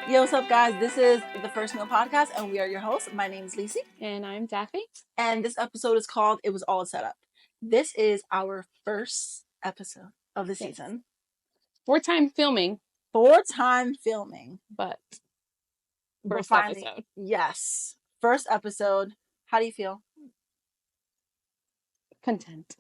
Yo, what's up, guys? This is the First Meal Podcast, and we are your hosts. My name is Lacey, And I'm Daffy. and this episode is called It Was All Set Up. This is our first episode of the season. 4-time filming, 4-time filming. but But first finally, episode. yes. First episode. How do you feel? Content.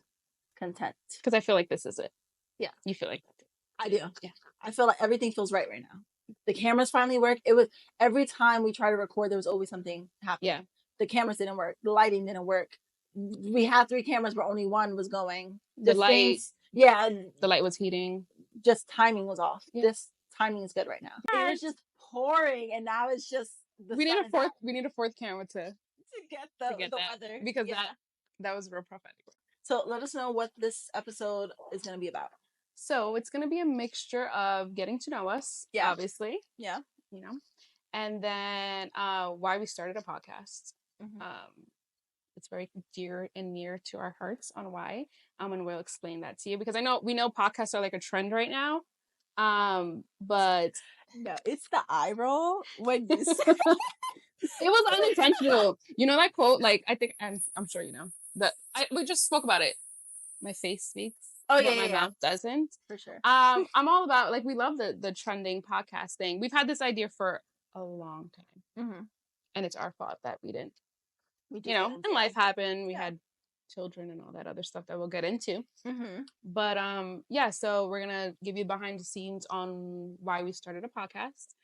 Content. Because I feel like this is it. Yeah. You feel like that too. I do. Yeah. I feel like everything feels right now. The cameras finally work. It was every time we try to record, there was always something happening. Yeah. The cameras didn't work. The lighting didn't work. We had 3 cameras, but only one was going. The light. Yeah. The light was heating. Just timing was off. Yeah. This timing is good right now. It was just pouring, and now it's just We need a fourth camera to get the that. weather, because that was real prophetic. So let us know what this episode is going to be about. So it's going to be a mixture of getting to know us, obviously. Yeah. You know, and then why we started a podcast. Mm-hmm. It's very dear and near to our hearts on why. And we'll explain that to you because we know podcasts are like a trend right now. But no, it's the eye roll when you say it was unintentional. You know that quote? Like I think I'm sure you know that we just spoke about it. My face speaks. Oh yeah, my yeah. mouth doesn't. For sure. I'm all about we love the trending podcast thing. We've had this idea for a long time, and it's our fault that we didn't. And life happened. We had children and all that other stuff that we'll get into. But so we're gonna give you behind the scenes on why we started a podcast,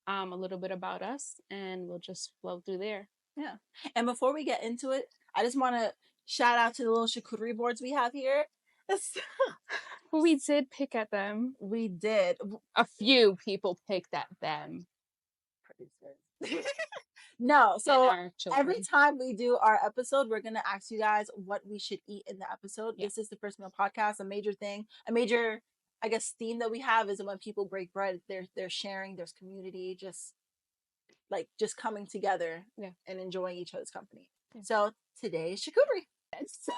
a little bit about us, and we'll just flow through there. Yeah. And before we get into it, I just want to shout out to the little charcuterie boards we have here. We did pick at them. We did. A few people picked at them. Producers. No, so every time we do our episode, we're gonna ask you guys what we should eat in the episode. Yeah. This is the First Meal Podcast. A major, I guess, theme that we have is when people break bread, they're sharing, there's community, just coming together and enjoying each other's company. Yeah. So today is charcuterie. That's so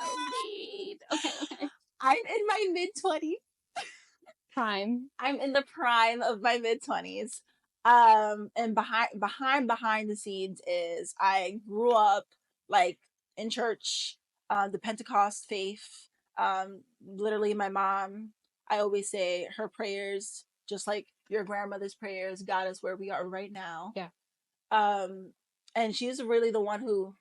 neat. Okay. I'm in my mid-20s. Prime. I'm in the prime of my mid-20s. And behind the scenes is I grew up in church, the Pentecost faith. Literally my mom, I always say her prayers, just like your grandmother's prayers, got us where we are right now. Yeah. And she's really the one who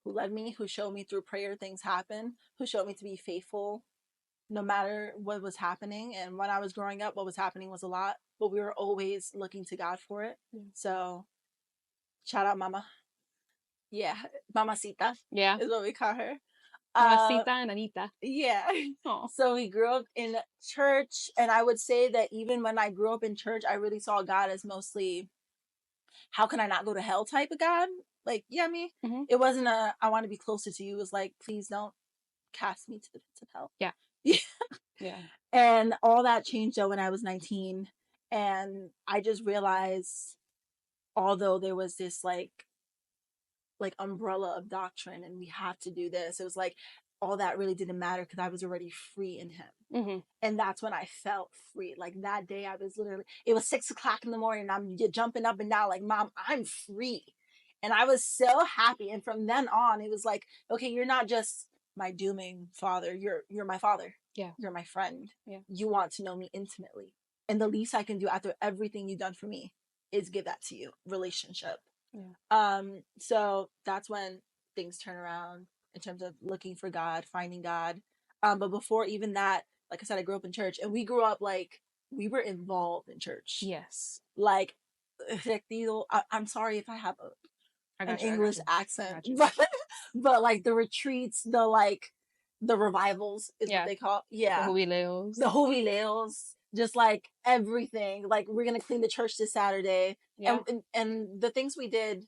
led me, who showed me through prayer things happen, who showed me to be faithful no matter what was happening. And when I was growing up, what was happening was a lot, but we were always looking to God for it. So shout out Mama. Yeah. Mamacita. Yeah. Is what we call her. Mamacita and Anita. Yeah. Aww. So we grew up in church, and I would say that even when I grew up in church, I really saw God as mostly, how can I not go to hell type of God? It wasn't I want to be closer to you. It was like, please don't cast me to the pits of hell. Yeah. Yeah. And all that changed though when I was 19. And I just realized, although there was this like umbrella of doctrine and we have to do this, it was like all that really didn't matter because I was already free in him. And that's when I felt free. Like that day I was it was 6:00 in the morning and I'm jumping up and down like, Mom, I'm free. And I was so happy. And from then on, it was like, okay, you're not just my dooming father. You're my father. Yeah. You're my friend. Yeah. You want to know me intimately. And the least I can do after everything you've done for me is give that to you. Relationship. Yeah. So that's when things turn around in terms of looking for God, finding God. But before even that, like I said, I grew up in church, and we grew up we were involved in church. Yes. I'm sorry if I have an English accent, but like the retreats, the revivals is what they call. Yeah. The jubileos. Just like everything. Like we're going to clean the church this Saturday. Yeah. And the things we did,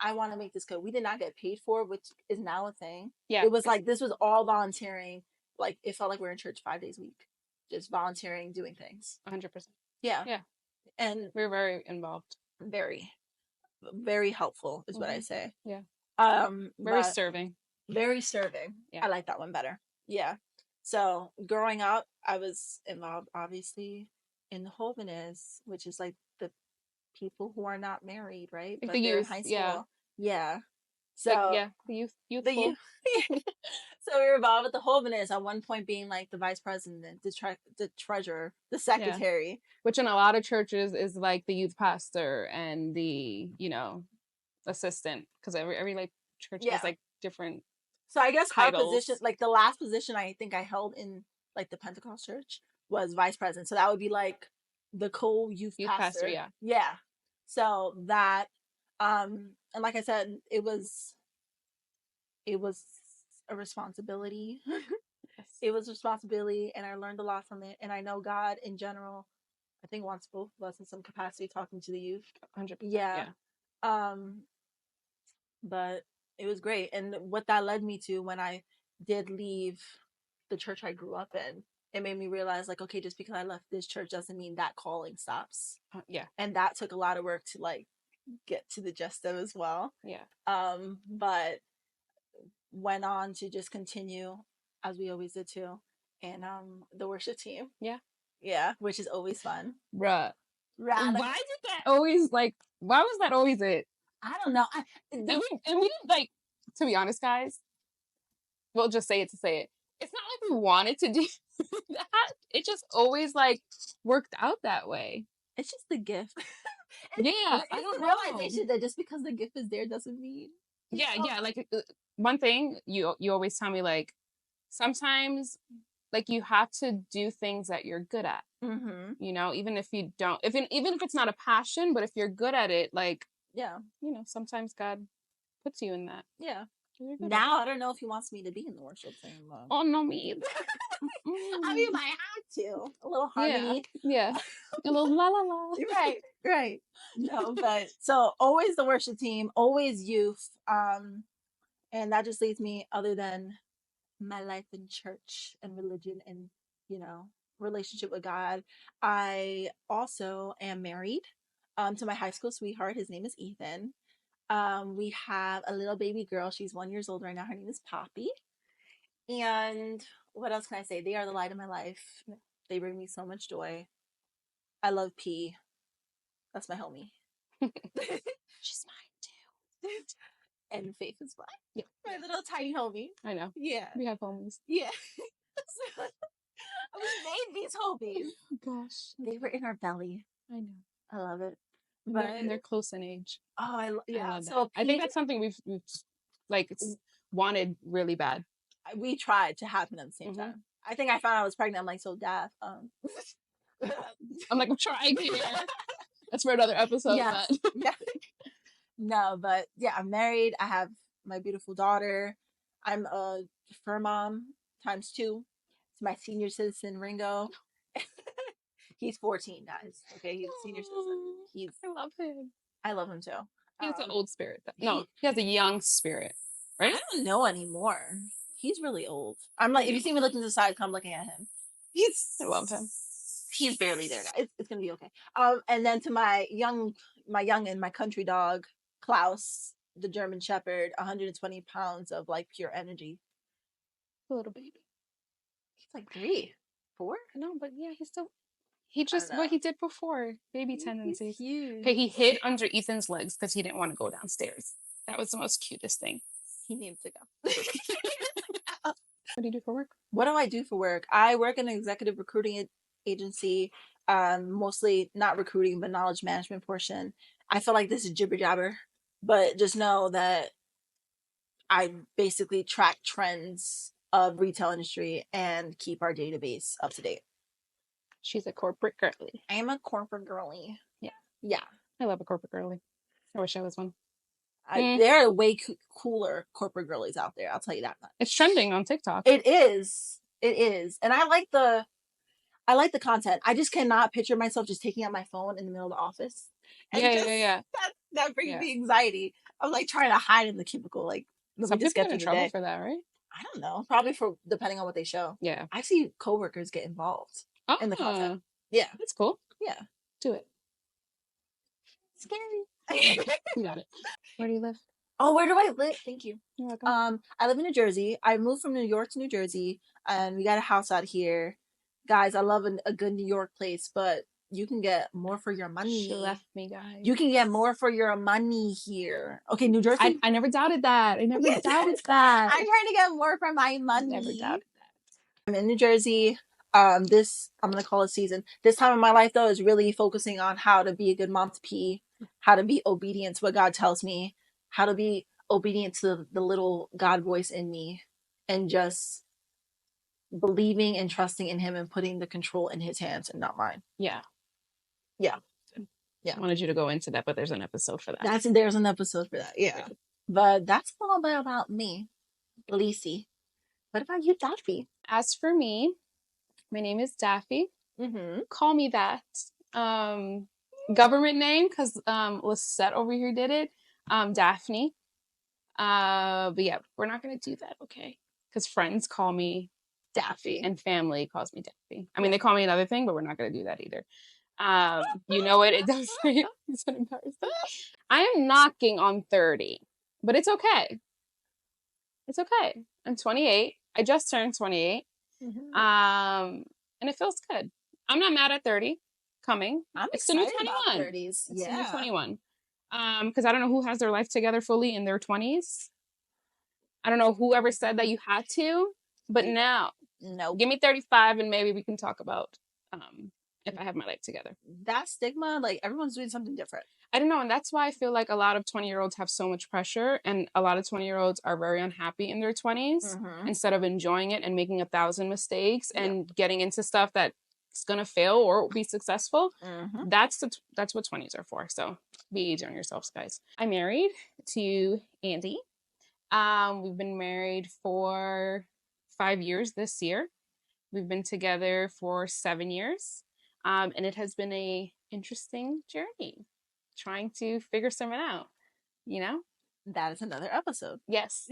I want to make this clear. We did not get paid for, which is now a thing. Yeah. It was like, this was all volunteering. Like it felt like we were in church 5 days a week. Just volunteering, doing things. 100%. Yeah. Yeah. And we were very involved. Very, very helpful is what I say. Yeah. Very serving. Very serving. Yeah. I like that one better. Yeah. So growing up, I was involved obviously in the Jóvenes, which is like the people who are not married, right? Like But the they're in youth, high yeah. school. Yeah. Like, So yeah, the youth, the youthful. youth. So we were involved with the Holiness at one point being like the vice president, the treasurer, the Yeah. secretary. Which in a lot of churches is like the youth pastor and the, assistant. Because every like church Yeah. has like different So I guess our titles. position, like the last position I think I held in like the Pentecost church was vice president. So that would be like the co-youth pastor. Yeah. Yeah. So that, and like I said, it was a responsibility. Yes. It was responsibility, and I learned a lot from it. And I know God in general, I think wants both of us in some capacity talking to the youth. 100%. Yeah. But it was great. And what that led me to when I did leave the church I grew up in, it made me realize like, okay, just because I left this church doesn't mean that calling stops. Yeah. And that took a lot of work to like get to the gist of as well. Yeah. But went on to just continue as we always did too. And the worship team. Yeah. Yeah, which is always fun. Bruh. Why did that always like why was that always it? I don't know. And we didn't like, to be honest, guys, we'll just say it to say it. It's not like we wanted to do that. It just always like worked out that way. It's just the gift. Yeah, I don't know. Realization that just because the gift is there doesn't mean. Yeah. Like one thing you always tell me, like sometimes like you have to do things that you're good at. Mm-hmm. Even if you don't, even if it's not a passion, but if you're good at it, like yeah, sometimes God puts you in that. Yeah. Now I don't know if he wants me to be in the worship team. Oh no, me either. I mean, I have to a little harmony. Yeah. A little la la la. Right. No, but so always the worship team, always youth, and that just leads me other than my life in church and religion and relationship with God. I also am married to my high school sweetheart. His name is Ethan. We have a little baby girl. She's 1 year old right now. Her name is Poppy. And what else can I say? They are the light of my life. They bring me so much joy. I love P. That's my homie. She's mine too. And Faith is mine. Yeah. My little tiny homie. I know. Yeah. We have homies. Yeah. We made these homies. Oh, gosh. They were in our belly. I know. I love it. But and they're close in age. Oh, yeah. I love that. So I think that's something we've like wanted really bad. We tried to happen at the same time. I think I found I was pregnant. I'm like, so Daph. I'm like, I'm trying here. That's for another episode. Yeah. No, but yeah, I'm married. I have my beautiful daughter. I'm a fur mom ×2 to my senior citizen Ringo. He's 14, guys. Okay, he's a senior citizen. I love him. I love him too. He has an old spirit. No, he has a young spirit. Right? I don't know anymore. He's really old. I'm like, if you see me looking to the side, come looking at him. I love him. He's barely there, guys. It's gonna be okay. And then to my young and my country dog, Klaus, the German Shepherd, 120 pounds of like pure energy. A little baby. He's like 3, 4. No, but yeah, he just what he did before. Baby tendencies. Huge. Okay, he hid under Ethan's legs because he didn't want to go downstairs. That was the most cutest thing. He needs to go. What do you do for work? What do I do for work? I work in an executive recruiting agency, mostly not recruiting, but knowledge management portion. I feel like this is jibber jabber, but just know that I basically track trends of retail industry and keep our database up to date. She's a corporate girly. I am a corporate girly. Yeah. I love a corporate girly. I wish I was one. There are way cooler corporate girlies out there. I'll tell you that much. It's trending on TikTok. It is, and I like the content. I just cannot picture myself just taking out my phone in the middle of the office. Yeah. That brings me anxiety. I'm like trying to hide in the cubicle. Like some people get in trouble for that, right? I don't know. Probably for depending on what they show. Yeah. I see coworkers get involved in the content. Yeah, that's cool. Yeah, do it. Scary. You got it. Where do you live? Oh, where do I live? Thank you. You're welcome. I live in New Jersey. I moved from New York to New Jersey, and we got a house out here. Guys, I love a good New York place, but you can get more for your money. She left me, guys. You can get more for your money here. Okay, New Jersey. I never doubted that. I never doubted that. I'm trying to get more for my money. Never doubted that. I'm in New Jersey. This I'm gonna call it season. This time of my life though is really focusing on how to be a good mom to P, how to be obedient to what God tells me, how to be obedient to the little God voice in me, and just believing and trusting in Him and putting the control in His hands and not mine. Yeah. Yeah. I wanted you to go into that, but there's an episode for that. There's an episode for that. Yeah. But that's a little bit about me, Lacey. What about you, Daffy? As for me, my name is Daffy. Call me that. Government name, because Lisette over here did it. Daphne. But yeah, we're not gonna do that, okay? Because friends call me Daffy and family calls me Daffy. I mean, they call me another thing, but we're not gonna do that either. You know what it does for you? It's an embarrassment. I am knocking on 30, but it's okay. It's okay. I'm 28. I just turned 28. And it feels good. I'm not mad at 30 coming. It's the new 21. 30s. It's the new 21. Because I don't know who has their life together fully in their 20s. I don't know whoever said that you had to, but now, no. Give me 35 and maybe we can talk about if I have my life together. That stigma, like everyone's doing something different. I don't know. And that's why I feel like a lot of 20-year-olds have so much pressure and a lot of 20-year-olds are very unhappy in their 20s instead of enjoying it and making 1,000 mistakes and getting into stuff that's going to fail or be successful. That's what 20s are for. So be easy on yourselves, guys. I'm married to Andy. We've been married for 5 years this year. We've been together for 7 years. And it has been a interesting journey trying to figure something out, you know? That is another episode. Yes.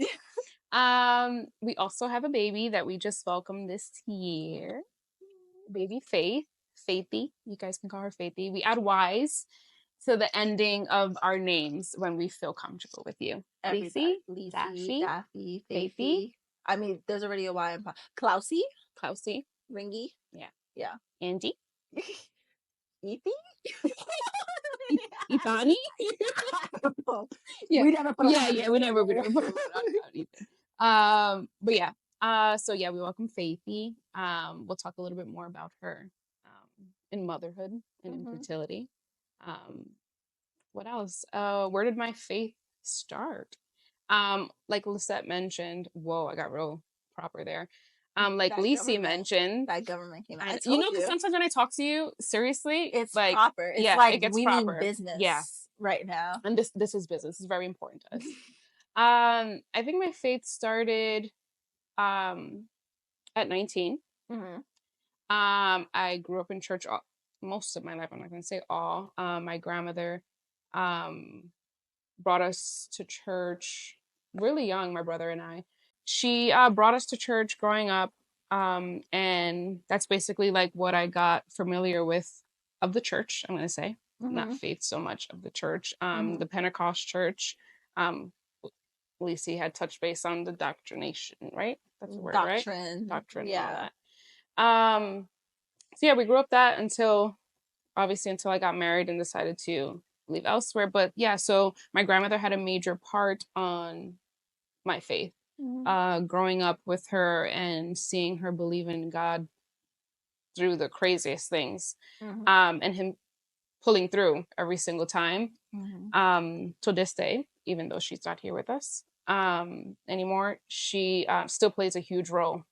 We also have a baby that we just welcomed this year. Baby Faith. Faithy. You guys can call her Faithy. We add Y's to the ending of our names when we feel comfortable with you. Lacey, Daffy, Faithy. I mean, there's already a Y in Klausy. Ringy. Yeah. Andy. Ethy? Ethani? Yeah. We never put we never put but yeah. So yeah, we welcome Faithy. We'll talk a little bit more about her in motherhood and infertility. What else? Where did my faith start? Like Lisette mentioned, whoa, I got real proper there. Like Lacey mentioned, that government came out. You know, because sometimes when I talk to you, seriously, it's like proper. It's like it gets we proper. Mean business right now. And this is business. This is very important to us. I think my faith started at 19. I grew up in church most of my life. I'm not going to say all. My grandmother brought us to church really young, my brother and I. She brought us to church growing up, and that's basically like what I got familiar with of the church, I'm going to say. Not faith so much, of the church. The Pentecost church. Lacey had touched base on the doctrination, right? That's the word, right? Doctrine, yeah. All that. So yeah, we grew up that until I got married and decided to leave elsewhere. But yeah, so my grandmother had a major part on my faith. Growing up with her and seeing her believe in God through the craziest things, and him pulling through every single time. To this day, even though she's not here with us anymore, she still plays a huge role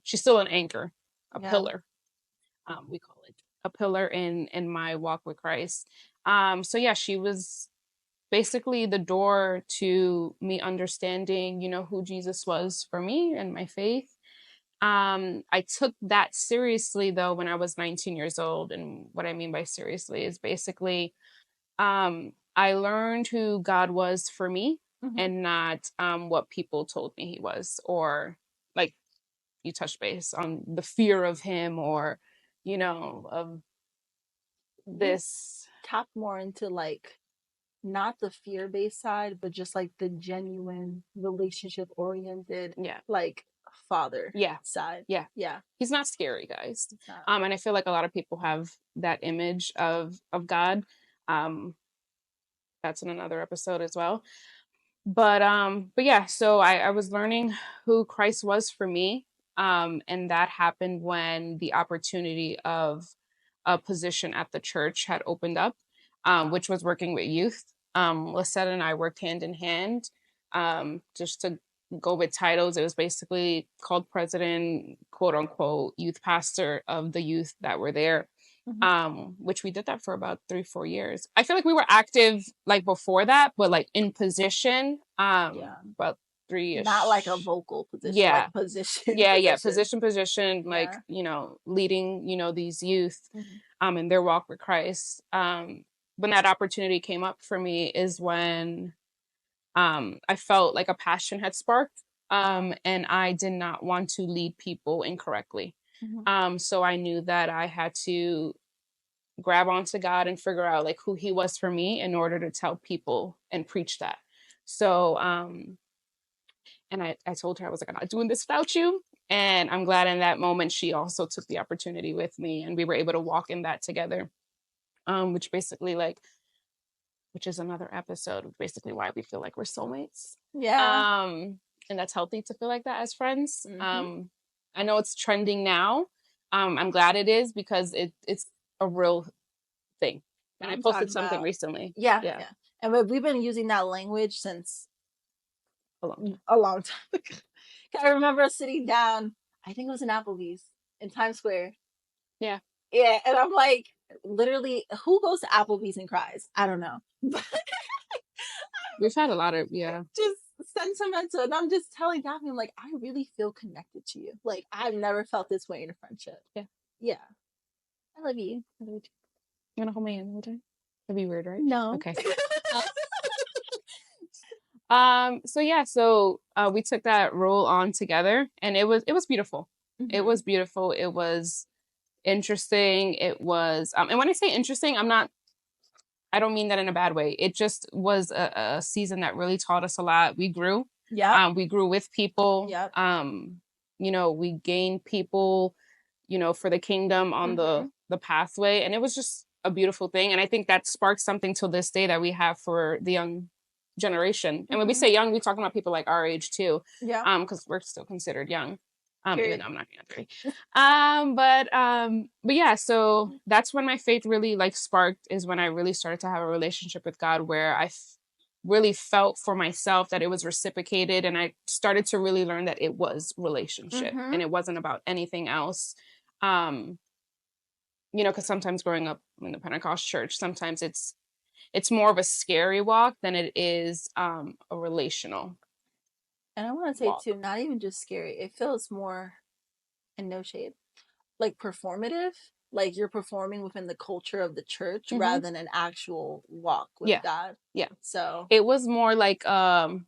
she's still an anchor, a pillar. We call it a pillar in my walk with Christ. So yeah, she was basically the door to me understanding, who Jesus was for me and my faith. I took that seriously though when I was 19 years old. And what I mean by seriously is basically, I learned who God was for me and not what people told me he was, or like you touched base on the fear of him, or, of this. Tap more into like, not the fear-based side, but just like the genuine relationship-oriented, like father Yeah. side. Yeah. Yeah. He's not scary, guys. It's not. And I feel like a lot of people have that image of God. That's in another episode as well. But yeah, so I was learning who Christ was for me. And that happened when the opportunity of a position at the church had opened up, which was working with youth. Lisette and I worked hand in hand. Just to go with titles, it was basically called president, quote unquote, youth pastor of the youth that were there. Which we did that for about 3-4 years. I feel like we were active like before that, but like in position, about 3-ish. Not like a vocal position, yeah, like position. yeah, position, like leading, these youth, in their walk with Christ. When that opportunity came up for me is when, I felt like a passion had sparked, and I did not want to lead people incorrectly. So I knew that I had to grab onto God and figure out like who he was for me in order to tell people and preach that. So and I told her, I was like, I'm not doing this without you. And I'm glad in that moment she also took the opportunity with me and we were able to walk in that together. Which basically which is another episode of basically why we feel like we're soulmates. Yeah. And that's healthy to feel like that as friends. I know it's trending now. I'm glad it is because it's a real thing. And I posted something recently. Yeah. And we've been using that language since a long time. I remember sitting down, I think it was in Applebee's in Times Square. Yeah. Yeah. And I'm like, literally, who goes to Applebee's and cries? I don't know. We've had a lot of, just sentimental. And I'm just telling Daphne, I'm like, I really feel connected to you. Like, I've never felt this way in a friendship. Yeah. I love you. I love you too. You want to hold my hand the whole time? That'd be weird, right? No. Okay. So we took that role on together and it was beautiful. It was beautiful. It was interesting. It was, and when I say interesting, I don't mean that in a bad way. It just was a season that really taught us a lot. We grew. Yeah. We grew with people. Yep. We gained people, for the kingdom on the pathway. And it was just a beautiful thing. And I think that sparks something till this day that we have for the young generation. And when we say young, we're talking about people like our age too. Yeah. Because we're still considered young. Even though I'm not even 30. But yeah, so that's when my faith really sparked, is when I really started to have a relationship with God where I really felt for myself that it was reciprocated, and I started to really learn that it was relationship and it wasn't about anything else. Because sometimes growing up in the Pentecost church, sometimes it's more of a scary walk than it is a relational. And I want to say too, not even just scary. It feels more, and no shade, like performative. Like you're performing within the culture of the church rather than an actual walk with God. Yeah. So it was more like, how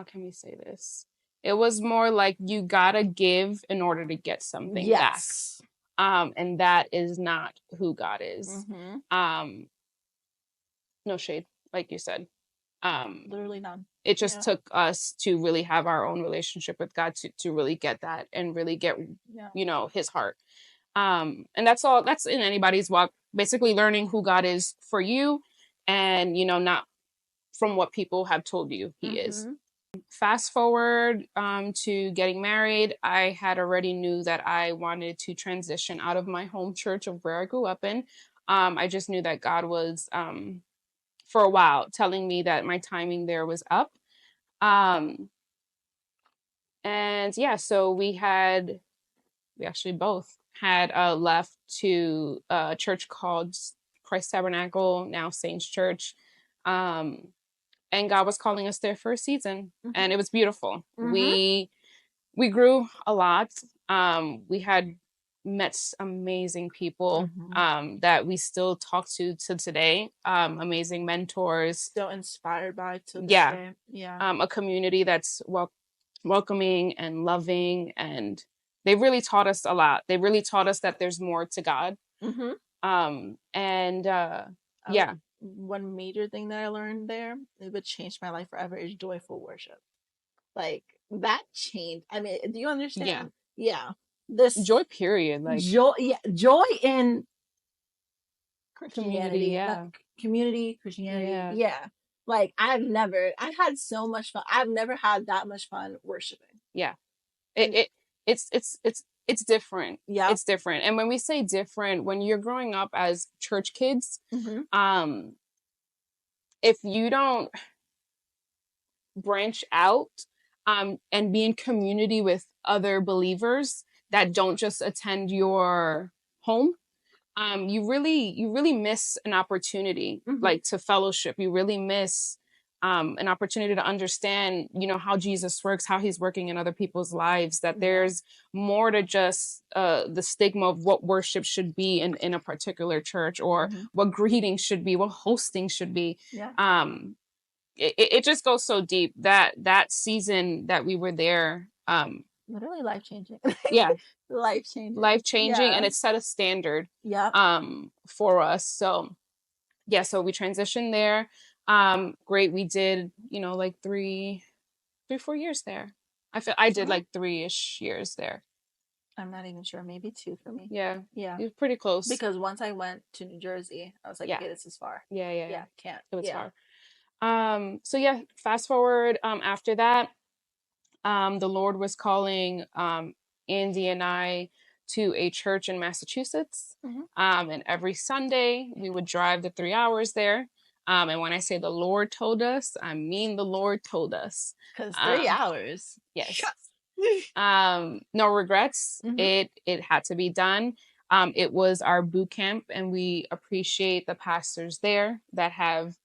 can we say this? It was more like you gotta give in order to get something back. And that is not who God is. No shade, like you said. Literally none. It just took us to really have our own relationship with God to really get that and really get, his heart. And that's in anybody's walk, basically learning who God is for you and, not from what people have told you he is. Fast forward to getting married, I had already knew that I wanted to transition out of my home church of where I grew up in. I just knew that God was, for a while, telling me that my timing there was up. And yeah, so we actually both had left to a church called Christ Tabernacle, now Saints Church. And God was calling us there for a season, and it was beautiful. We grew a lot. We had met amazing people that we still talk to today. Amazing mentors. Still inspired by to this day. Yeah. A community that's welcoming and loving, and they really taught us a lot. They really taught us that there's more to God. One major thing that I learned there, it would change my life forever, is joyful worship. Like that changed. I mean, do you understand? Yeah. This joy period, like joy in community. Christianity, community, Christianity. Yeah. Like I had so much fun. I've never had that much fun worshiping. Yeah. It's different. Yeah. It's different. And when we say different, when you're growing up as church kids, if you don't branch out and be in community with other believers that don't just attend your home, you really miss an opportunity, like to fellowship. You really miss an opportunity to understand, how Jesus works, how he's working in other people's lives, that there's more to just the stigma of what worship should be in a particular church, or what greeting should be, what hosting should be. It just goes so deep. That season that we were there, literally life-changing. life-changing, and it set a standard for us. So we transitioned there. Great. We did, like 4 years there. I did like 3-ish years there. I'm not even sure. Maybe 2 for me. Yeah. It was pretty close. Because once I went to New Jersey, I was like, okay, this is far. Yeah. Can't. It was far. Fast forward, after that, the Lord was calling Andy and I to a church in Massachusetts. And every Sunday we would drive the 3 hours there. And when I say the Lord told us, I mean the Lord told us. Because 3 hours. Yes. No regrets. It had to be done. It was our boot camp, and we appreciate the pastors there that have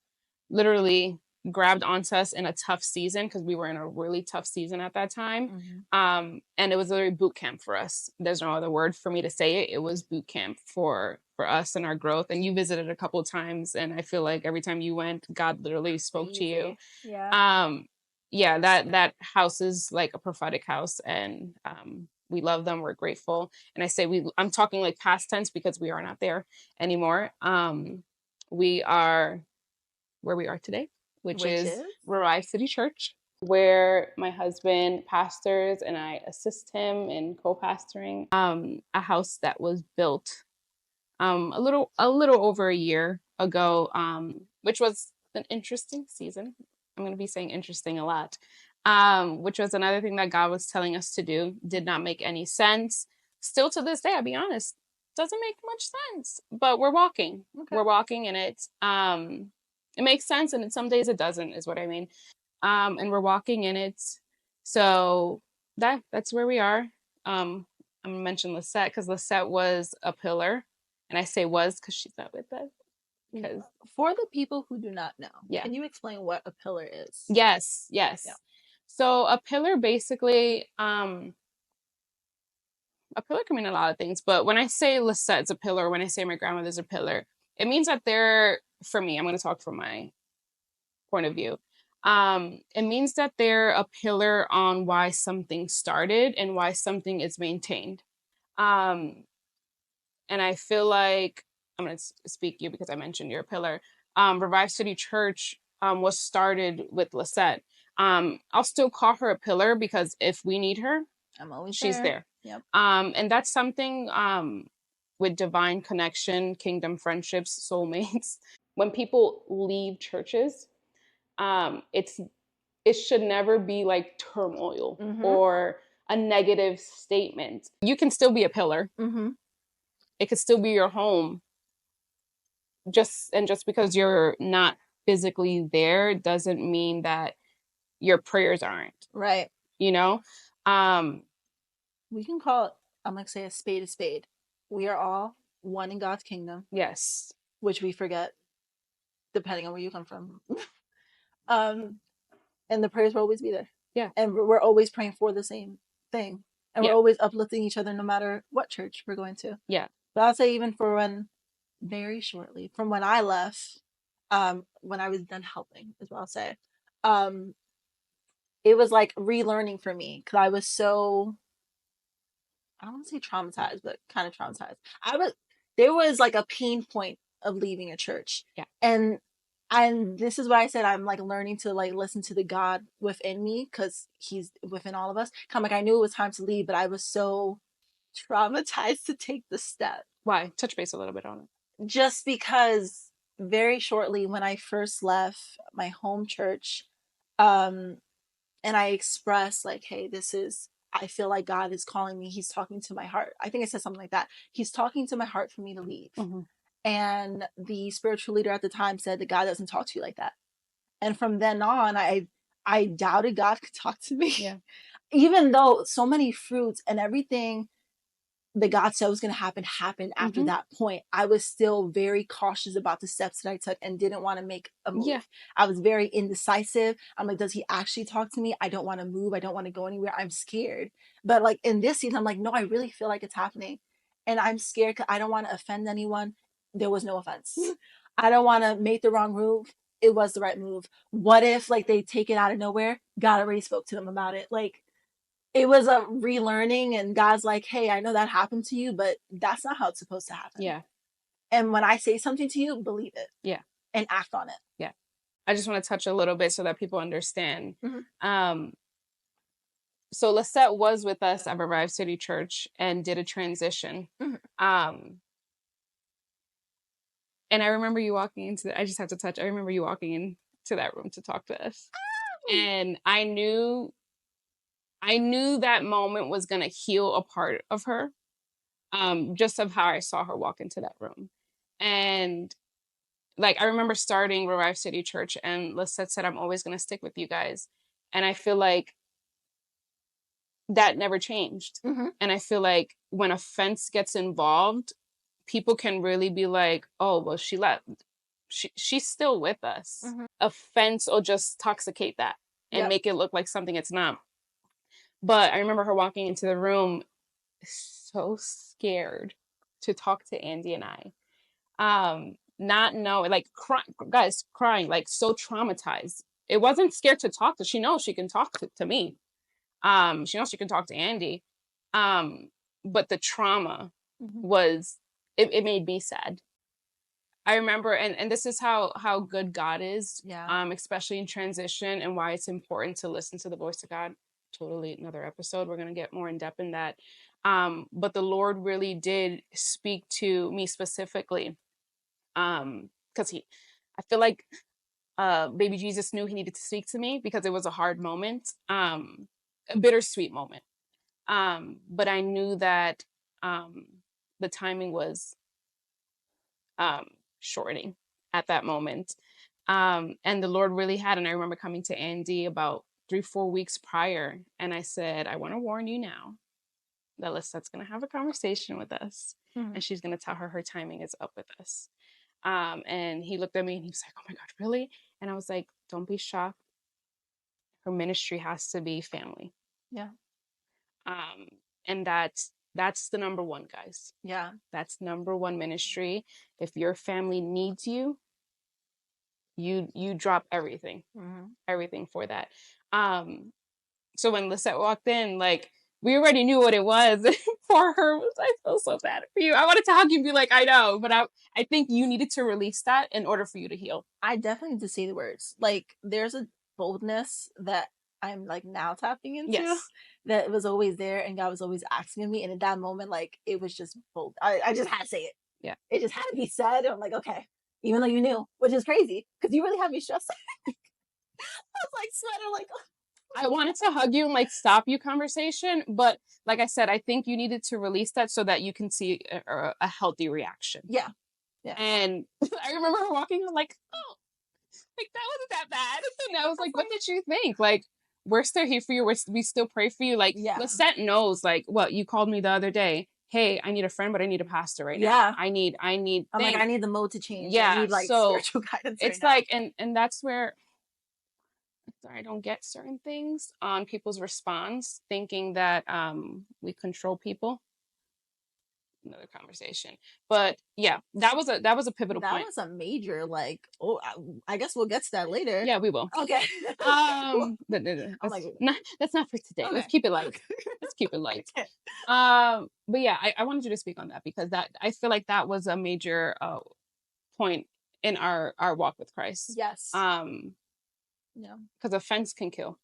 literally grabbed onto us in a tough season, because we were in a really tough season at that time. And it was literally boot camp for us. There's no other word for me to say it. It was boot camp for us and our growth. And you visited a couple of times, and I feel like every time you went, God literally spoke to you. That house is like a prophetic house, and we love them. We're grateful. And I say I'm talking like past tense because we are not there anymore. We are where we are today, which is Revive City Church, where my husband pastors and I assist him in co-pastoring a house that was built a little over a year ago, which was an interesting season. I'm going to be saying interesting a lot, which was another thing that God was telling us to do. Did not make any sense. Still to this day, I'll be honest, doesn't make much sense, but we're walking. We're walking in it. It makes sense, and some days it doesn't, is what I mean. And we're walking in it. So that's where we are. I'm going to mention Lisette, because Lisette was a pillar. And I say was because she's not with us. Because for the people who do not know, can you explain what a pillar is? Yes. So a pillar basically, a pillar can mean a lot of things. But when I say Lisette's a pillar, when I say my grandmother's a pillar, it means that for me, I'm going to talk from my point of view. It means that they're a pillar on why something started and why something is maintained. And I feel like, I'm going to speak you because I mentioned you're a pillar. Revive City Church was started with Lisette. I'll still call her a pillar because if we need her, she's there. Yep. And that's something with divine connection, kingdom friendships, soulmates. When people leave churches, it should never be like turmoil or a negative statement. You can still be a pillar. It could still be your home. Just because you're not physically there doesn't mean that your prayers aren't. Right. We can call it, I'm going to say, a spade. We are all one in God's kingdom. Yes. Which we forget, depending on where you come from. And the prayers will always be there. Yeah. And we're always praying for the same thing. And we're always uplifting each other no matter what church we're going to. Yeah. But I'll say even very shortly, from when I left, when I was done helping, is what I'll say. It was like relearning for me, because I was so, I don't want to say traumatized, but kind of traumatized. There was like a pain point of leaving a church. Yeah. And And this is why I said I'm like learning to like listen to the God within me, because he's within all of us. Kind of like I knew it was time to leave, but I was so traumatized to take the step. Why? Touch base a little bit on it. Just because very shortly when I first left my home church, and I expressed like, hey, I feel like God is calling me. He's talking to my heart. I think I said something like that. He's talking to my heart for me to leave. Mm-hmm. And the spiritual leader at the time said that God doesn't talk to you like that. And from then on, I doubted God could talk to me. Yeah. Even though so many fruits and everything that God said was going to happen happened after that point, I was still very cautious about the steps that I took and didn't want to make a move. Yeah. I was very indecisive. I'm like, does he actually talk to me? I don't want to move. I don't want to go anywhere. I'm scared. But like in this season, I'm like, no, I really feel like it's happening. And I'm scared because I don't want to offend anyone. There was no offense. I don't want to make the wrong move. It was the right move. What if like they take it out of nowhere? God already spoke to them about it. Like, it was a relearning, and God's like, hey, I know that happened to you, but that's not how it's supposed to happen. Yeah. And when I say something to you, believe it. Yeah. And act on it. Yeah. I just want to touch a little bit so that people understand. Mm-hmm. So Lisette was with us at Revive City Church and did a transition. Mm-hmm. And I remember you walking into I remember you walking into that room to talk to us. Oh. And I knew that moment was going to heal a part of her, just of how I saw her walk into that room. And like, I remember starting Revive City Church, and Lisette said, I'm always going to stick with you guys. And I feel like that never changed. Mm-hmm. And I feel like when offense gets involved, people can really be like, oh, well, she left. She's still with us. Mm-hmm. Offense will just toxicate that and make it look like something it's not. But I remember her walking into the room so scared to talk to Andy and I. Not knowing, like, crying, like, so traumatized. It wasn't scared to talk to. She knows she can talk to me. She knows she can talk to Andy. But the trauma was, it made me sad. I remember, and this is how good God is, especially in transition, and why it's important to listen to the voice of God. Totally another episode. We're going to get more in depth in that. But the Lord really did speak to me specifically, because I feel like baby Jesus knew he needed to speak to me because it was a hard moment, a bittersweet moment. But I knew that the timing was shortening at that moment. And the Lord really had, and I remember coming to Andy about 3-4 weeks prior, and I said, I want to warn you now that Lisette's going to have a conversation with us, and she's going to tell her timing is up with us. And he looked at me and he was like, oh my God, really? And I was like, don't be shocked. Her ministry has to be family. Yeah. And that's the number one, guys. Yeah. That's number one ministry. If your family needs you, you drop everything, everything for that. So when Lisette walked in, like, we already knew what it was for her. I feel so bad for you. I wanted to hug you and be like, I know, but I think you needed to release that in order for you to heal. I definitely need to say the words. Like, there's a boldness that I'm like now tapping into that was always there, and God was always asking me. And in that moment, like, it was just bold. I just had to say it. Yeah. It just had to be said. I'm like, okay, even though you knew, which is crazy because you really had me stressed. I was like sweating, like, oh. I wanted to hug you and like stop you conversation, but like I said, I think you needed to release that so that you can see a healthy reaction. Yeah. Yeah. And I remember her walking on like, oh, like that wasn't that bad. And I was like, what did you think? Like, we're still here for you. We still pray for you. Like, Lisette knows, like, what you called me the other day. Hey, I need a friend, but I need a pastor right now. Yeah. I need. I'm like, I need the mode to change. Yeah. I need like spiritual guidance. It's right like, now. And that's where I don't get certain things on people's response, thinking that we control people. Another conversation, but yeah, that was a pivotal point. That was a major, like, oh, I guess we'll get to that later. Yeah, we will. Okay. That's not for today. Okay. Let's keep it light. Let's keep it light. Okay. But yeah, I wanted you to speak on that because that I feel like that was a major point in our walk with Christ. Yes. Yeah. Because offense can kill.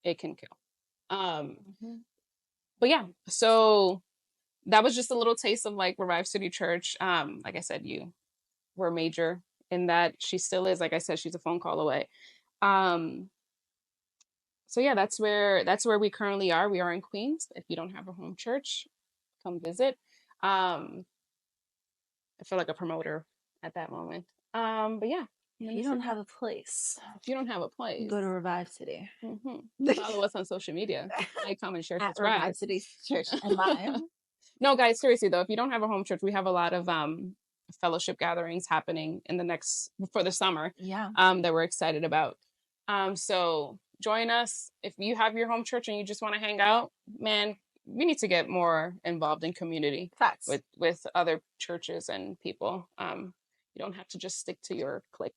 It can kill. But yeah, so that was just a little taste of like Revive City Church. Like I said, you were major in that. She still is. Like I said, she's a phone call away. So yeah, that's where we currently are. We are in Queens. If you don't have a home church, come visit. I feel like a promoter at that moment. But yeah. If you don't have a place, go to Revive City. Follow us on social media. Like, comment, share, At subscribe. Revive City Church and Live. No, guys, seriously though, if you don't have a home church, we have a lot of fellowship gatherings happening for the summer. Yeah. That we're excited about. So join us. If you have your home church and you just want to hang out, man, we need to get more involved in community. Facts. With other churches and people. You don't have to just stick to your clique.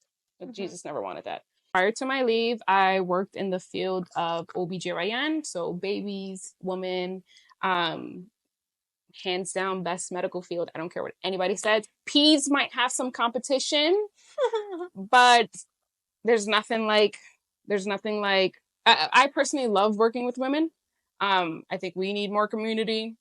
Jesus never wanted that. Prior to my leave, I worked in the field of OBGYN, so babies, women, hands down best medical field. I don't care what anybody says. Peds might have some competition, but there's nothing like I personally love working with women. I think we need more community.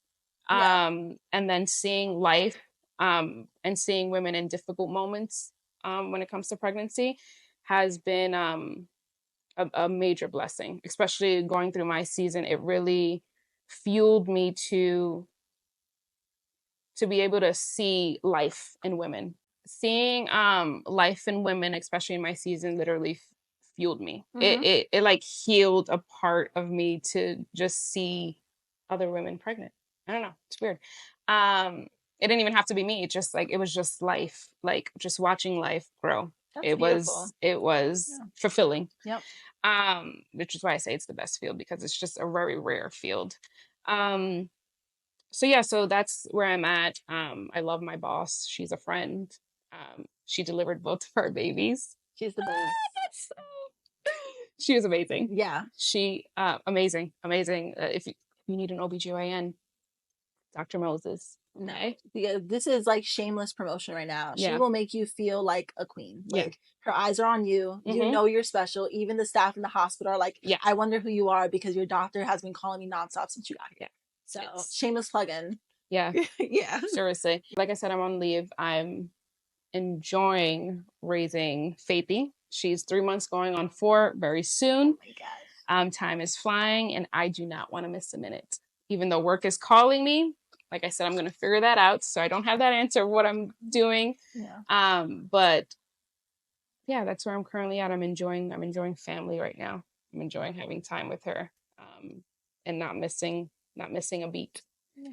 And then seeing life and seeing women in difficult moments when it comes to pregnancy has been a major blessing, especially going through my season. It really fueled me to be able to see life in women. Seeing life in women, especially in my season, literally fueled me. It like healed a part of me to just see other women pregnant. I don't know. It's weird. It didn't even have to be me. It was just life, like just watching life grow. It was fulfilling. Yep. Which is why I say it's the best field, because it's just a very rare field. So that's where I'm at. I love my boss. She's a friend. She delivered both of our babies. She's the best. She was amazing. Yeah. She amazing. If you need an OBGYN, Dr. Moses. Okay. Yeah, this is like shameless promotion right now. She will make you feel like a queen. Like her eyes are on you. You know you're special. Even the staff in the hospital are like, I wonder who you are because your doctor has been calling me nonstop since you got here. So shameless plug-in. Yeah. Yeah. Seriously. Like I said, I'm on leave. I'm enjoying raising Faithy. She's 3 months going on 4 very soon. Oh my gosh. Time is flying and I do not want to miss a minute. Even though work is calling me, like I said, I'm going to figure that out. So I don't have that answer of what I'm doing. Yeah. But yeah, that's where I'm currently at. I'm enjoying family right now. I'm enjoying having time with her, and not missing a beat. Yeah.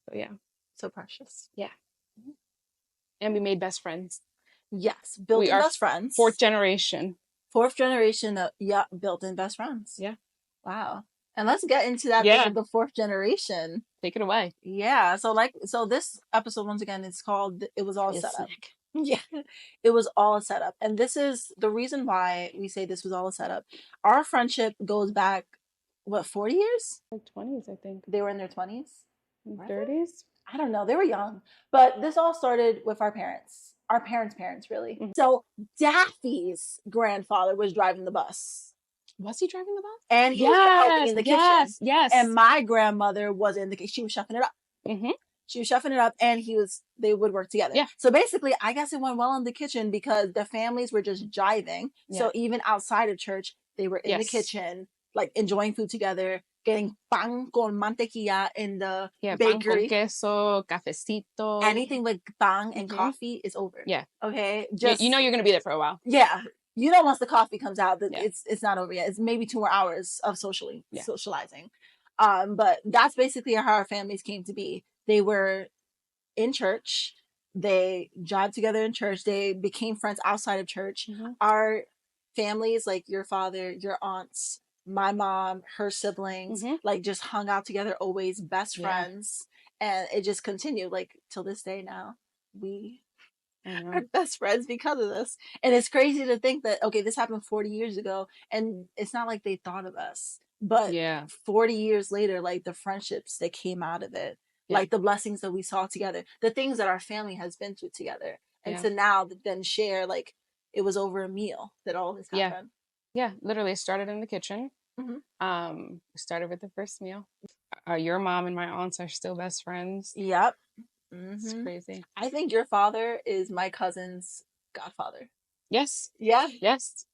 So yeah. So precious. Yeah. And we made best friends. Yes. Built-in best friends. 4th generation. 4th generation of built-in best friends. Yeah. Wow. And let's get into that thing of the 4th generation. Take it away. Yeah. So this episode, once again, it's called It Was All Set Up. Yeah. It was all a setup. And this is the reason why we say this was all a setup. Our friendship goes back, 40 years? Like 20s, I think. They were in their 20s? 30s? I don't know. They were young. But this all started with our parents. Our parents, really. Mm-hmm. So Daffy's grandfather was driving the bus. Was he driving the bus? And he was helping in the kitchen. Yes. And my grandmother was in the kitchen. She was shuffling it up. Mm-hmm. She was shuffling it up, and they would work together. Yeah. So basically, I guess it went well in the kitchen because the families were just jiving. Yeah. So even outside of church, they were in the kitchen, like enjoying food together, getting pan con mantequilla in the bakery. Pan con queso, cafecito. Anything with pan and coffee is over. Yeah. Okay. You know you're going to be there for a while. Yeah. You know once the coffee comes out, that it's not over yet. It's maybe 2 more hours of socializing. But that's basically how our families came to be. They were in church. They jived together in church. They became friends outside of church. Mm-hmm. Our families, like your father, your aunts, my mom, her siblings, like just hung out together, always best friends. And it just continued, like till this day now. We are best friends because of this. And it's crazy to think that, okay, this happened 40 years ago, and it's not like they thought of us. But 40 years later, like the friendships that came out of it, like the blessings that we saw together, the things that our family has been through together, And so now then share, like, it was over a meal that all this happened. Yeah, literally started in the kitchen. Started with the first meal. Your mom and my aunts are still best friends. Yep. It's crazy. I think your father is my cousin's godfather. Yes. Yeah. Yes.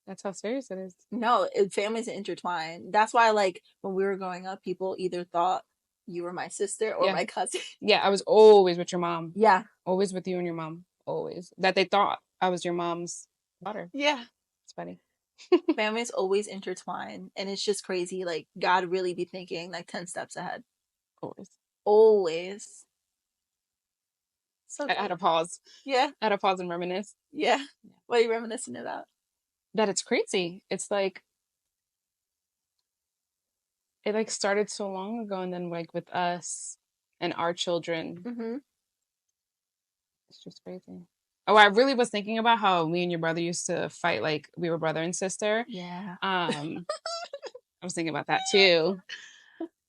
That's how serious it is. No, families intertwined. That's why, like, when we were growing up, people either thought you were my sister or my cousin. Yeah, I was always with your mom. Yeah. Always with you and your mom. Always. That they thought I was your mom's daughter. Yeah. It's funny. Families always intertwine. And it's just crazy. Like, God really be thinking, like, 10 steps ahead. Always. Always. So I had to pause. Yeah. I had to pause and reminisce. Yeah. What are you reminiscing about? That it's crazy. It's like, it like started so long ago, and then like with us and our children, it's just crazy. Oh, I really was thinking about how me and your brother used to fight like we were brother and sister. Yeah. I was thinking about that too.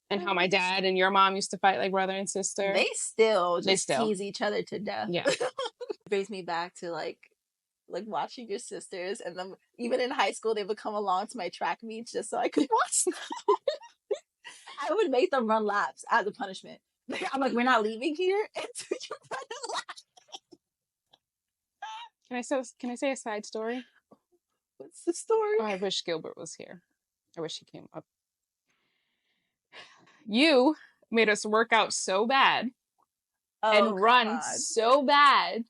And how my dad and your mom used to fight like brother and sister. They still tease each other to death. Yeah. It brings me back to like watching your sisters, and then even in high school they would come along to my track meets just so I could watch them. I would make them run laps as a punishment. I'm like, we're not leaving here until you run a lap. Can I say a side story? What's the story? Oh, I wish Gilbert was here. I wish he came up. You made us work out so bad and run so bad.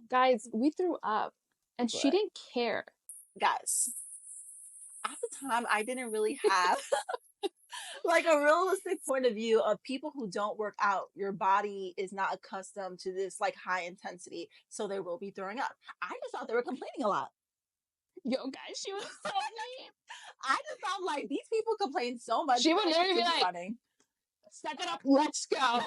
Guys, we threw up and she didn't care. Guys, at the time, I didn't really have like a realistic point of view of people who don't work out. Your body is not accustomed to this like high intensity, so they will be throwing up. I just thought they were complaining a lot. Yo, guys, she was so mean. I just thought like these people complain so much. She would literally be like, running. Step it up, let's go.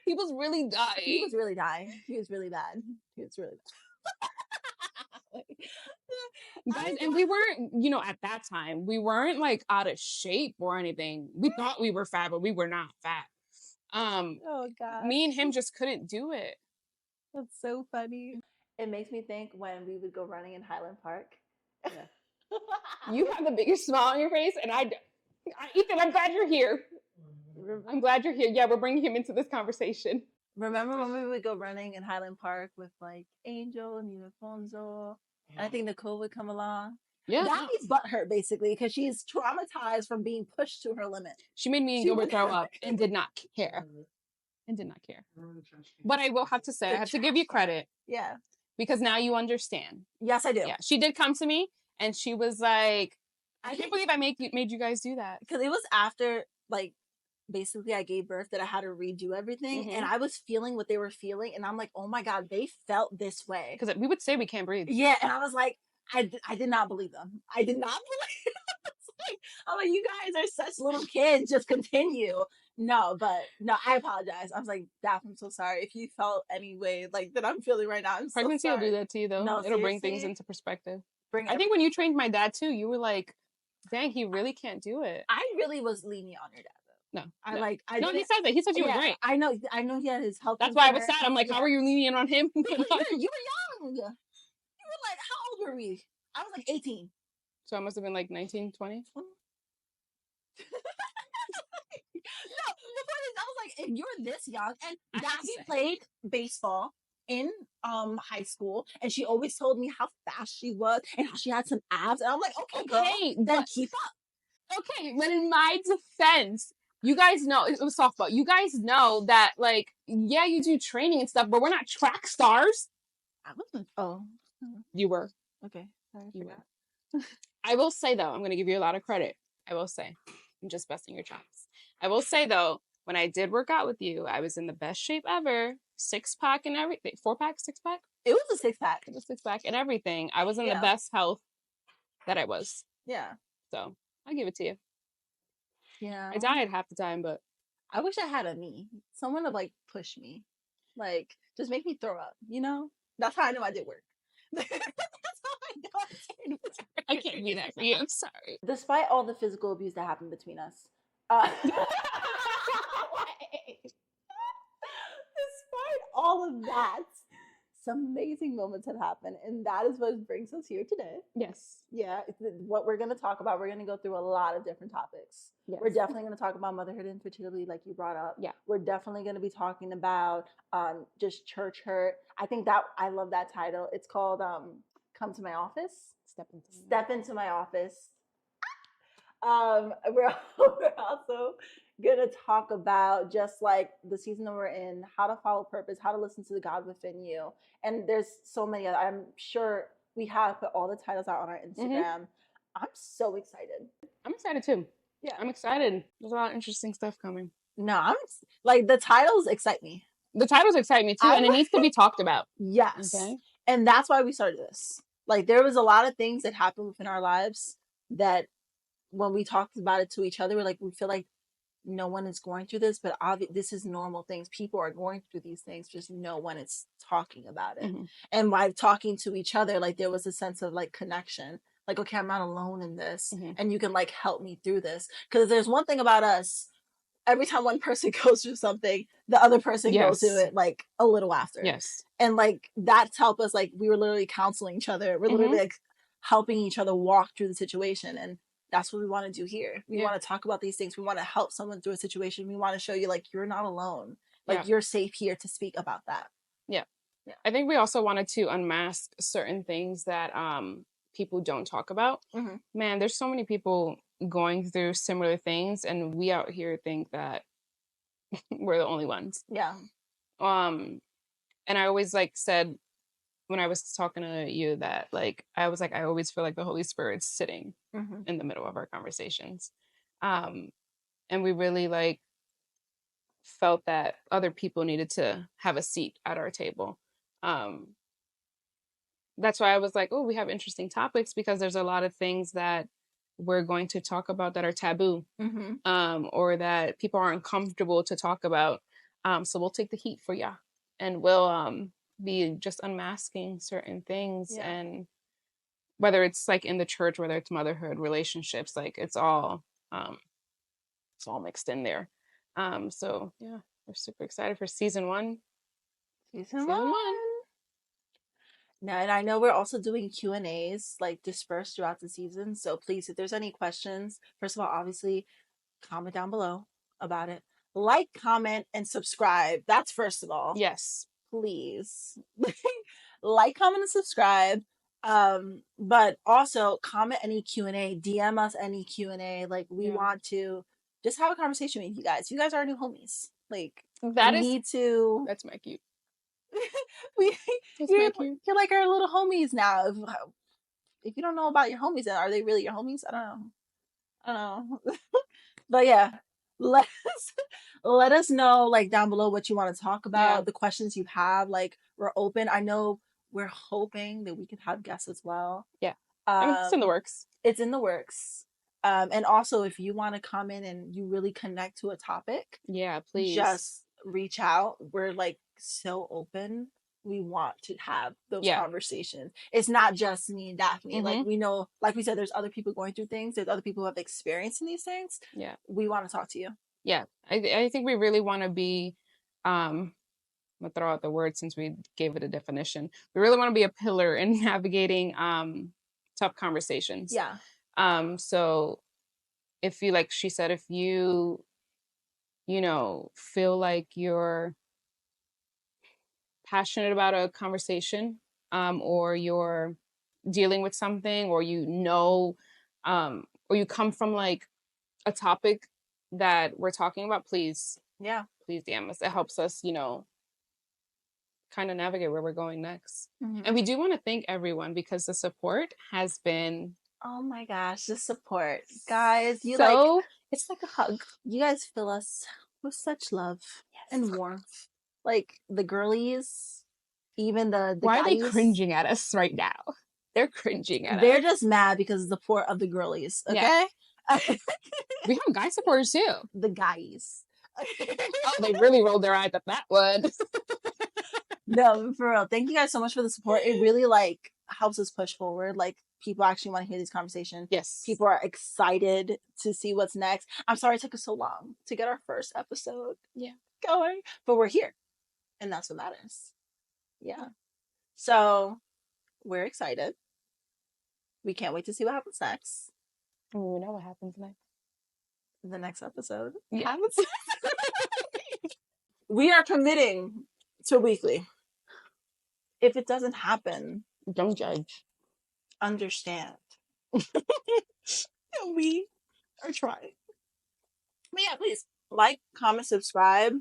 He was really dying. He was really dying. He was really bad. He was really bad. Guys, and we weren't, at that time, we weren't like out of shape or anything. We thought we were fat, but we were not fat. Oh God. Me and him just couldn't do it. That's so funny. It makes me think when we would go running in Highland Park. Yeah. You have the biggest smile on your face, and Ethan, I'm glad you're here. I'm glad you're here. Yeah, we're bringing him into this conversation. Remember when we would go running in Highland Park with like Angel and Unifonso? And I think Nicole would come along. Yeah. Daddy's butt hurt basically because she's traumatized from being pushed to her limit. She made me and Gilbert throw up and did not care. But I will have to say, I have to give you credit. Yeah. Because now you understand. Yes, I do. Yeah. She did come to me and she was like, I can't believe I made you guys do that. Because it was after like basically I gave birth that I had to redo everything, and I was feeling what they were feeling, and I'm like, oh my God, they felt this way. Because we would say we can't breathe. Yeah, and I was like, I did not believe them. I did not believe them. I'm like, you guys are such little kids. Just continue. No, I apologize. I was like, Daphne, I'm so sorry. If you felt any way like that I'm feeling right now, I'm Pregnancy so sorry. will do that to you, though. No, it'll bring things into perspective. I think when you trained my dad, too, you were like, dang, he really can't do it. I really was lenient on your dad. No, he said that. He said you were great. I know he had his health. That's why I was sad. I'm like, how are you lenient on him? You were young. You were like, how old were we? I was like 18. So I must have been like 19, 20. No, the point is, I was like, if you're this young, and Daphne played baseball in high school, and she always told me how fast she was and how she had some abs, and I'm like, okay, girl, then keep up. Okay, but in my defense, you guys know, it was softball. You guys know that, like, yeah, you do training and stuff, but we're not track stars. I wasn't. Oh. You were. Okay. Sorry, you were. I will say, though, I'm going to give you a lot of credit. I will say. I'm just busting your chops. I will say, though, when I did work out with you, I was in the best shape ever. 6-pack and everything. 4-pack, 6-pack? It was a 6-pack. It was 6-pack and everything. I was in the best health that I was. Yeah. So, I'll give it to you. Yeah. I died half the time, but I wish I had a knee. Someone to like push me. Like, just make me throw up, That's how I know I did work. That's how I know I did work. I can't be that for you. I'm sorry. Despite all the physical abuse that happened between us. all of that. Some amazing moments have happened, and that is what brings us here today. Yes. Yeah, what we're going to talk about. We're going to go through a lot of different topics. Yes. We're definitely going to talk about motherhood and fertility, like you brought up. Yeah. We're definitely going to be talking about just church hurt. I think that I love that title. It's called "Come to My Office." Step into my office. We're also gonna talk about just like the season that we're in, how to follow purpose, how to listen to the God within you, and there's so many other. I'm sure we have put all the titles out on our Instagram. I'm so excited. I'm excited too. Yeah, I'm excited. There's a lot of interesting stuff coming. No, I'm like the titles excite me. The titles excite me too, and it needs to be talked about. Yes, okay? And that's why we started this. Like there was a lot of things that happened within our lives that when we talked about it to each other, we're like, we feel like no one is going through this, but this is normal things. People are going through these things, just no one is talking about it. And by talking to each other, like there was a sense of like connection. Like, okay, I'm not alone in this, and you can like help me through this. Because there's one thing about us: every time one person goes through something, the other person goes through it like a little after. Yes, and like that's helped us. Like we were literally counseling each other. We're literally like helping each other walk through the situation, and that's what we want to do here. We want to talk about these things. We want to help someone through a situation. We want to show you like you're not alone. Like you're safe here to speak about that. Yeah. I think we also wanted to unmask certain things that people don't talk about. Man, there's so many people going through similar things, and we out here think that we're the only ones. Yeah. And I always like said when I was talking to you that like I was like I always feel like the Holy Spirit's sitting in the middle of our conversations, and we really like felt that other people needed to have a seat at our table. That's why I was like, oh, we have interesting topics, because there's a lot of things that we're going to talk about that are taboo, or that people aren't comfortable to talk about. So we'll take the heat for ya, and we'll be just unmasking certain things, and whether it's like in the church, whether it's motherhood, relationships, like it's all mixed in there. So yeah, we're super excited for season 1. Season one. Now, and I know we're also doing Q&As like dispersed throughout the season. So please, if there's any questions, first of all, obviously, comment down below about it. Like, comment, and subscribe. That's first of all. Yes. Please. Like, comment, and subscribe. But also comment any Q&A. DM us any Q&A. Like we want to just have a conversation with you guys. You guys are new homies. Like that's my cute. You're like our little homies now. If you don't know about your homies, then are they really your homies? I don't know. But yeah, let us know like down below what you want to talk about, the questions you have. Like we're open. I know we're hoping that we could have guests as well. Yeah, it's in the works. It's in the works. And also if you want to come in and you really connect to a topic, please just reach out. We're like so open. We want to have those conversations. It's not just me and Daphne. Like we know, like we said, there's other people going through things. There's other people who have experience in these things. Yeah. We want to talk to you. Yeah. I think we really want to be, I'm going to throw out the word since we gave it a definition. We really want to be a pillar in navigating tough conversations. Yeah. So if you, like she said, if you feel like you're passionate about a conversation, or you're dealing with something, or or you come from like a topic that we're talking about, please DM us. It helps us, kind of navigate where we're going next. And we do want to thank everyone, because the support has been, oh my gosh, the support, guys. It's like a hug. You guys fill us with such love and warmth. Like the girlies, even the why guys, are they cringing at us right now? They're cringing at us. They're just mad because of the support of the girlies. Okay. We have guy supporters too. The guys. They really rolled their eyes at that one. No, for real. Thank you guys so much for the support. It really like helps us push forward. Like people actually want to hear these conversations. Yes. People are excited to see what's next. I'm sorry it took us so long to get our first episode going, but we're here. And that's what matters. Yeah. So we're excited. We can't wait to see what happens next. We know what happens next. The next episode. Yeah. We are committing to weekly. If it doesn't happen, don't judge. Understand. We are trying. But yeah, please like, comment, subscribe.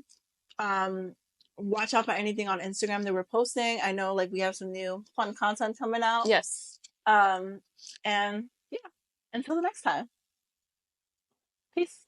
Watch out for anything on Instagram that we're posting. I know like we have some new fun content coming out. Yes. And yeah, until the next time. Peace.